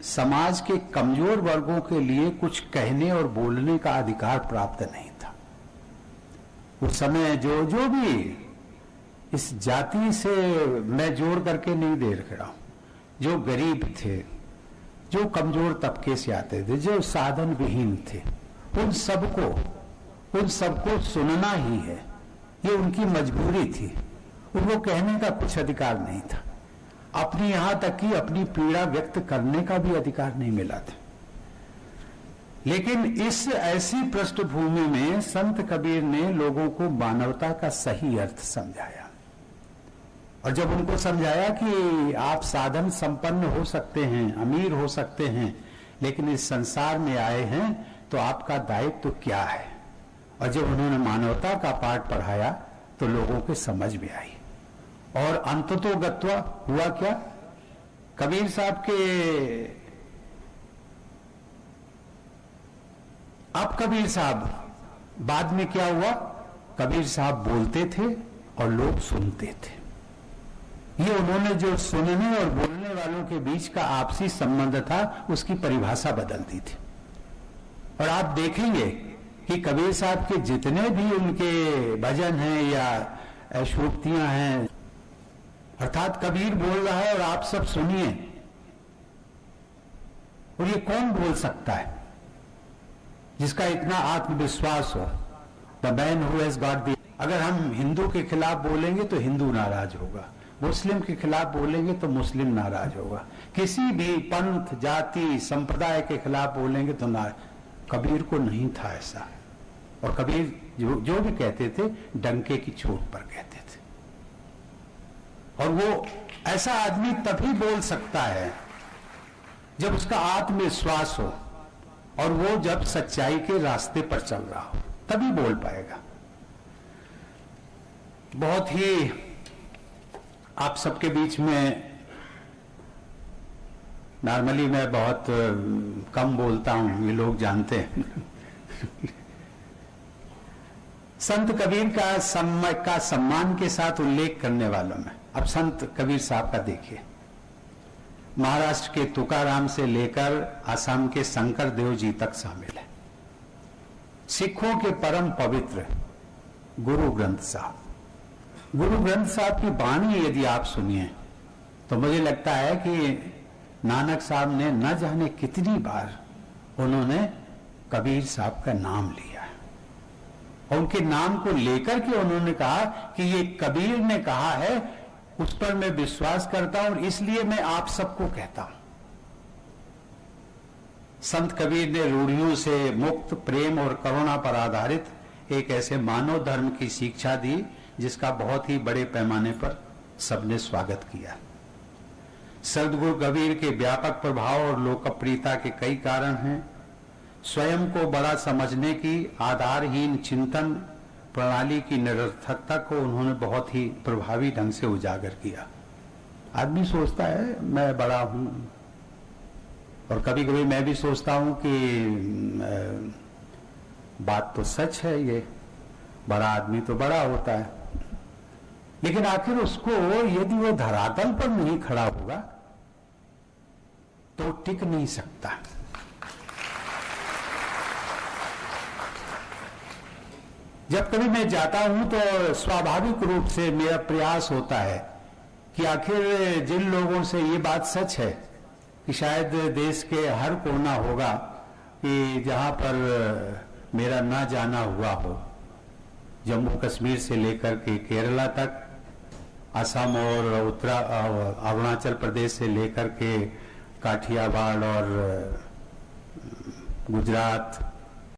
समाज के कमजोर वर्गों के लिए कुछ कहने और बोलने का अधिकार प्राप्त नहीं था। उस समय जो भी इस जाति से मैं जोड़ करके नहीं देख रहा हूं, जो गरीब थे, जो कमजोर तबके से आते थे, जो साधन विहीन थे, उन सबको सुनना ही है, ये उनकी मजबूरी थी। उनको कहने का कुछ अधिकार नहीं था। अपनी यहां तक कि अपनी पीड़ा व्यक्त करने का भी अधिकार नहीं मिला था। लेकिन इस ऐसी पृष्ठभूमि में संत कबीर ने लोगों को मानवता का सही अर्थ समझाया। और जब उनको समझाया कि आप साधन संपन्न हो सकते हैं, अमीर हो सकते हैं, लेकिन इस संसार में आए हैं तो आपका दायित्व तो क्या है, और जब उन्होंने मानवता का पाठ पढ़ाया तो लोगों के समझ में आई। और अंततोगत्वा हुआ क्या, कबीर साहब के अब कबीर साहब बाद में क्या हुआ, कबीर साहब बोलते थे और लोग सुनते थे। ये उन्होंने जो सुनने और बोलने वालों के बीच का आपसी संबंध था, उसकी परिभाषा बदल दी थी। और आप देखेंगे कि कबीर साहब के जितने भी उनके भजन हैं या सूक्तियां हैं, अर्थात कबीर बोल रहा है और आप सब सुनिए। और ये कौन बोल सकता है जिसका इतना आत्मविश्वास हो? The man who has got the. अगर हम हिंदू के खिलाफ बोलेंगे तो हिंदू नाराज होगा, मुस्लिम के खिलाफ बोलेंगे तो मुस्लिम नाराज होगा, किसी भी पंथ जाति संप्रदाय के खिलाफ बोलेंगे तो नाराज। कबीर को नहीं था ऐसा। और कबीर जो भी कहते थे डंके की चोट पर कहते थे। और वो ऐसा आदमी तभी बोल सकता है जब उसका आत्मविश्वास हो और वो जब सच्चाई के रास्ते पर चल रहा हो, तभी बोल पाएगा। बहुत ही आप सबके बीच में नॉर्मली मैं बहुत कम बोलता हूं, ये लोग जानते हैं। संत कबीर का सम्मान के साथ उल्लेख करने वालों में अब संत कबीर साहब का देखिए। महाराष्ट्र के तुकाराम से लेकर असम के शंकर देव जी तक शामिल है। सिखों के परम पवित्र गुरु ग्रंथ साहब, गुरु ग्रंथ साहब की वाणी यदि आप सुनिए तो मुझे लगता है कि नानक साहब ने न जाने कितनी बार उन्होंने कबीर साहब का नाम लिया और उनके नाम को लेकर के उन्होंने कहा कि ये कबीर ने कहा है, उस पर मैं विश्वास करता हूं और इसलिए मैं आप सबको कहता हूं। संत कबीर ने रूढ़ियों से मुक्त प्रेम और करुणा पर आधारित एक ऐसे मानव धर्म की शिक्षा दी जिसका बहुत ही बड़े पैमाने पर सबने स्वागत किया। सदगुरु कबीर के व्यापक प्रभाव और लोकप्रियता के कई कारण हैं। स्वयं को बड़ा समझने की आधारहीन चिंतन प्रणाली की निरर्थकता को उन्होंने बहुत ही प्रभावी ढंग से उजागर किया। आदमी सोचता है मैं बड़ा हूं, और कभी कभी मैं भी सोचता हूं कि बात तो सच है, ये बड़ा आदमी तो बड़ा होता है, लेकिन आखिर उसको यदि वो धरातल पर नहीं खड़ा होगा तो टिक नहीं सकता। जब कभी मैं जाता हूं तो स्वाभाविक रूप से मेरा प्रयास होता है कि आखिर जिन लोगों से ये बात सच है कि शायद देश के हर कोना होगा कि जहां पर मेरा ना जाना हुआ हो, जम्मू कश्मीर से लेकर के केरला तक, असम और अरुणाचल प्रदेश से लेकर के काठियावाड़ और गुजरात,